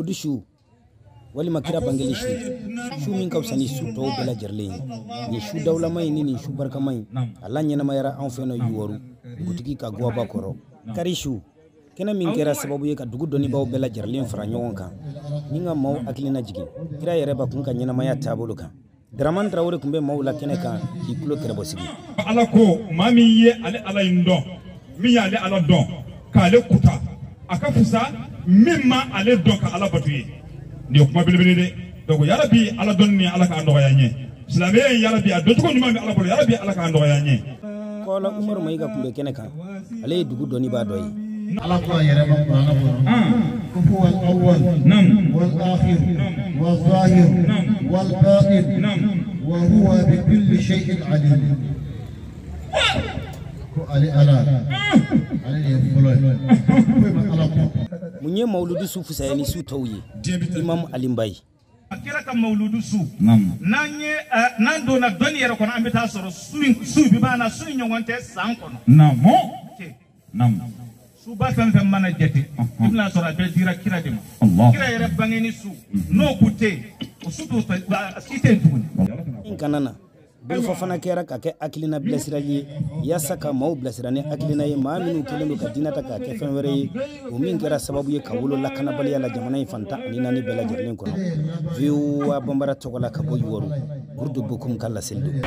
mauludu shu wali makira bangeli shu min kawsani su to bela jerlin ni shu dawla mai ni shu barka mai Allah nyana mayara an feno yuwaru gutiki ka gwa bakoro kari shu kena min kera sababu ye ka dugu doni baw bela jerlin fara ɲɔgɔn kan ni nga maw akilina jigin kira yɛrɛ ba kun ka ɲɛnamaya taabolo kan Dramane Traoré kun bɛ maw la kɛnɛ kan k'i kulo kɛrɛbɔ sigi ala ko maa min ye ale ala in dɔn min y'ale ala dɔn k'ale kuta a ka fusa min ma ale dɔn ka ala batu ye nin ye kuma belebele dɛ donc yarabi ala dɔn ni ala k'a nɔgɔya n ye silamɛya in yarabi a dɔncogo ɲuman bɛ ala bolo yarabi ala k'a nɔgɔya n ye kɔla Umaru Mayiga kun bɛ kɛnɛ kan ale ye dugu dɔnni b'a dɔ ye على طائر ربنا هو الأول والآخر والظاهر والباطن وهو بكل شيء عليم munye mauludu su fusayani su tauye Imam Ali Mbaye kira ka mauludu su nanye nando na doni yero kono ambita soro su bi bana su nyongonte san kono nam suba fɛn fɛn mana jate i bɛna sɔrɔ a bɛɛ dira kira de ma kira yɛrɛ bangeni su n'o kun tɛ o su t'o si tɛ yen tuguni in kanana Belfo fana kɛra ka kɛ hakilina bilasirali ye yaasa ka maaw bilasira ni hakilina ye maa minnu kɛlen don ka diinɛ ta k'a kɛ fɛn wɛrɛ ye o min kɛra sababu ye ka wolo lakanabaliya la jamana in fantan ani naani bɛɛ lajɛlen kɔnɔ VOA Banbara tɔgɔ la ka bɔ Yuwaru Gurdu Bokum ka laseli don